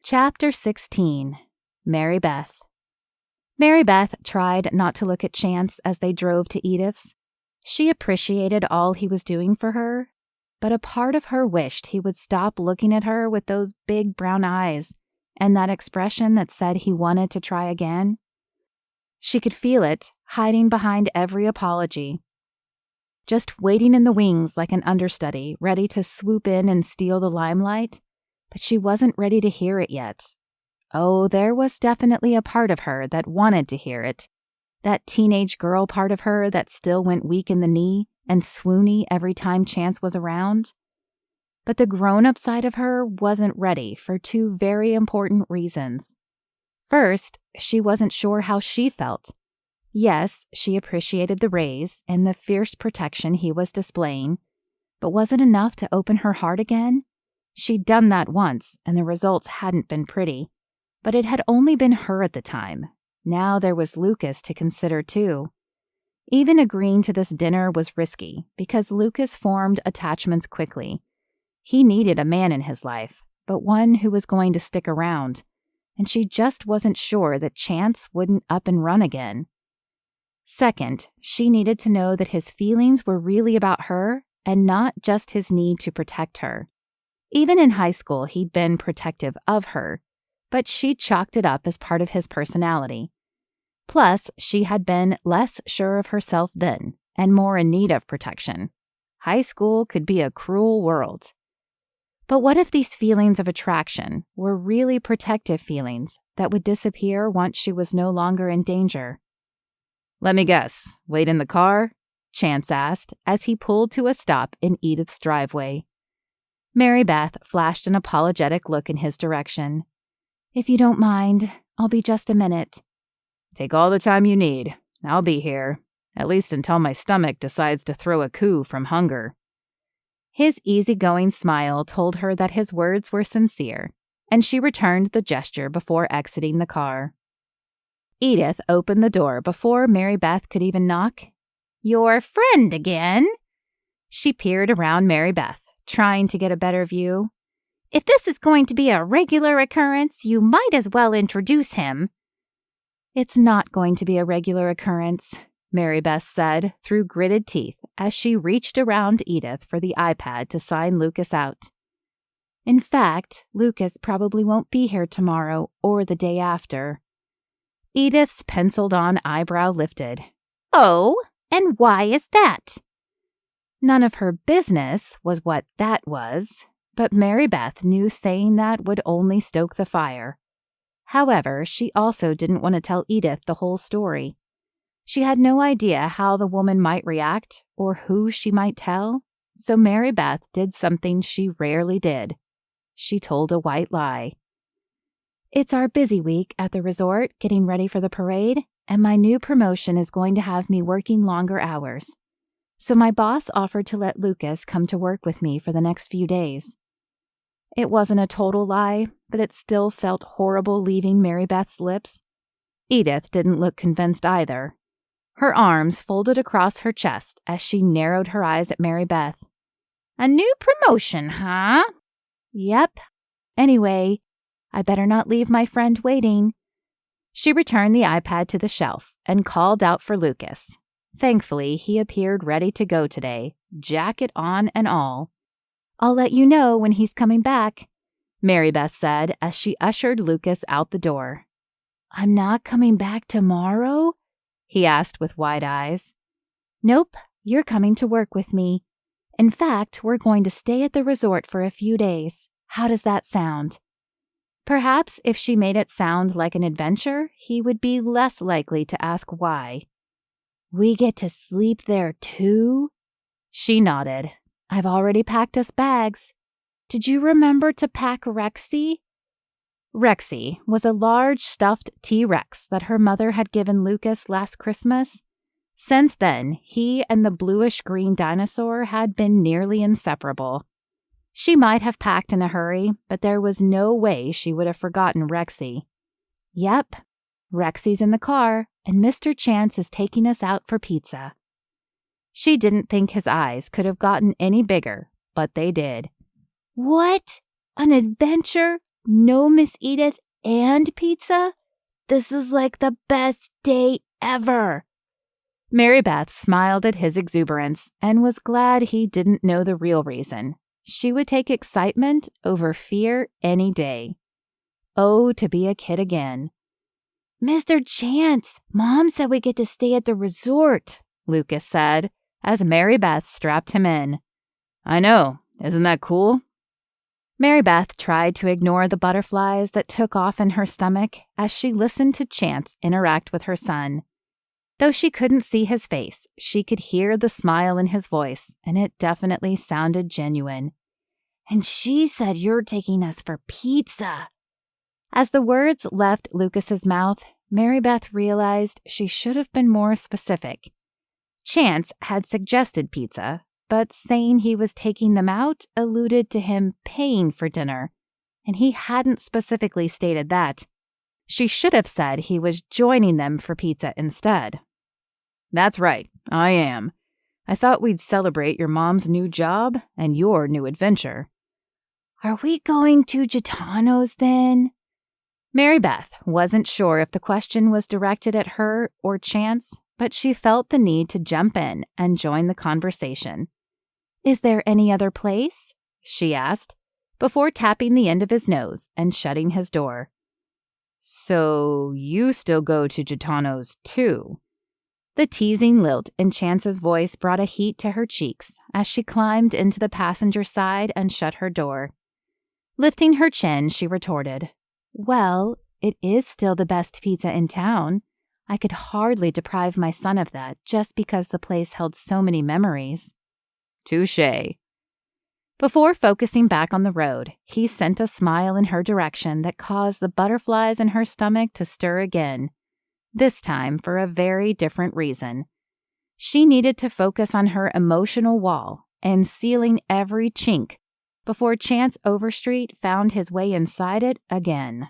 Chapter 16. Merribeth. Merribeth tried not to look at Chance as they drove to Edith's. She appreciated all he was doing for her, but a part of her wished he would stop looking at her with those big brown eyes and that expression that said he wanted to try again. She could feel it, hiding behind every apology. Just waiting in the wings like an understudy, ready to swoop in and steal the limelight, but she wasn't ready to hear it yet. Oh, there was definitely a part of her that wanted to hear it. That teenage girl part of her that still went weak in the knee and swoony every time Chance was around. But the grown-up side of her wasn't ready for two very important reasons. First, she wasn't sure how she felt. Yes, she appreciated the raise and the fierce protection he was displaying, but was it enough to open her heart again? She'd done that once, and the results hadn't been pretty. But it had only been her at the time. Now there was Lucas to consider too. Even agreeing to this dinner was risky, because Lucas formed attachments quickly. He needed a man in his life, but one who was going to stick around, and she just wasn't sure that Chance wouldn't up and run again. Second, she needed to know that his feelings were really about her and not just his need to protect her. Even in high school, he'd been protective of her, but she chalked it up as part of his personality. Plus, she had been less sure of herself then and more in need of protection. High school could be a cruel world. But what if these feelings of attraction were really protective feelings that would disappear once she was no longer in danger? "Let me guess, wait in the car?" Chance asked as he pulled to a stop in Edith's driveway. Merribeth flashed an apologetic look in his direction. "If you don't mind, I'll be just a minute." "Take all the time you need. I'll be here, at least until my stomach decides to throw a coup from hunger." His easygoing smile told her that his words were sincere, and she returned the gesture before exiting the car. Edith opened the door before Merribeth could even knock. "Your friend again?" She peered around Merribeth, trying to get a better view. "If this is going to be a regular occurrence, you might as well introduce him." "It's not going to be a regular occurrence," Merribeth said through gritted teeth as she reached around Edith for the iPad to sign Lucas out. "In fact, Lucas probably won't be here tomorrow or the day after." Edith's penciled-on eyebrow lifted. "Oh, and why is that?" None of her business was what that was, but Merribeth knew saying that would only stoke the fire. However, she also didn't want to tell Edith the whole story. She had no idea how the woman might react or who she might tell, so Merribeth did something she rarely did. She told a white lie. "It's our busy week at the resort getting ready for the parade, and my new promotion is going to have me working longer hours. So my boss offered to let Lucas come to work with me for the next few days." It wasn't a total lie, but it still felt horrible leaving Merribeth's lips. Edith didn't look convinced either. Her arms folded across her chest as she narrowed her eyes at Merribeth. "A new promotion, huh?" "Yep. Anyway, I better not leave my friend waiting." She returned the iPad to the shelf and called out for Lucas. Thankfully, he appeared ready to go today, jacket on and all. "I'll let you know when he's coming back," Merribeth said as she ushered Lucas out the door. "I'm not coming back tomorrow?" he asked with wide eyes. "Nope, you're coming to work with me. In fact, we're going to stay at the resort for a few days. How does that sound?" Perhaps if she made it sound like an adventure, he would be less likely to ask why. "We get to sleep there too?" She nodded. "I've already packed us bags. Did you remember to pack Rexy?" Rexy was a large stuffed T-Rex that her mother had given Lucas last Christmas. Since then, he and the bluish-green dinosaur had been nearly inseparable. She might have packed in a hurry, but there was no way she would have forgotten Rexy. "Yep, Rexy's in the car, and Mr. Chance is taking us out for pizza." She didn't think his eyes could have gotten any bigger, but they did. "What? An adventure? No Miss Edith and pizza? This is like the best day ever. Merribeth smiled at his exuberance and was glad he didn't know the real reason. She would take excitement over fear any day. Oh, to be a kid again. Mr. Chance, Mom said we get to stay at the resort, Lucas said, as Merribeth strapped him in. I know. Isn't that cool? Merribeth tried to ignore the butterflies that took off in her stomach as she listened to Chance interact with her son. Though she couldn't see his face, she could hear the smile in his voice, and it definitely sounded genuine. And she said you're taking us for pizza. As the words left Lucas's mouth, Merribeth realized she should have been more specific. Chance had suggested pizza, but saying he was taking them out alluded to him paying for dinner, and he hadn't specifically stated that. She should have said he was joining them for pizza instead. That's right, I am. I thought we'd celebrate your mom's new job and your new adventure. Are we going to Gitano's then? Merribeth wasn't sure if the question was directed at her or Chance, but she felt the need to jump in and join the conversation. Is there any other place? She asked, before tapping the end of his nose and shutting his door. So you still go to Gitano's too? The teasing lilt in Chance's voice brought a heat to her cheeks as she climbed into the passenger side and shut her door. Lifting her chin, she retorted, Well, it is still the best pizza in town. I could hardly deprive my son of that just because the place held so many memories. Touché. Before focusing back on the road, he sent a smile in her direction that caused the butterflies in her stomach to stir again, this time for a very different reason. She needed to focus on her emotional wall and sealing every chink before Chance Overstreet found his way inside it again.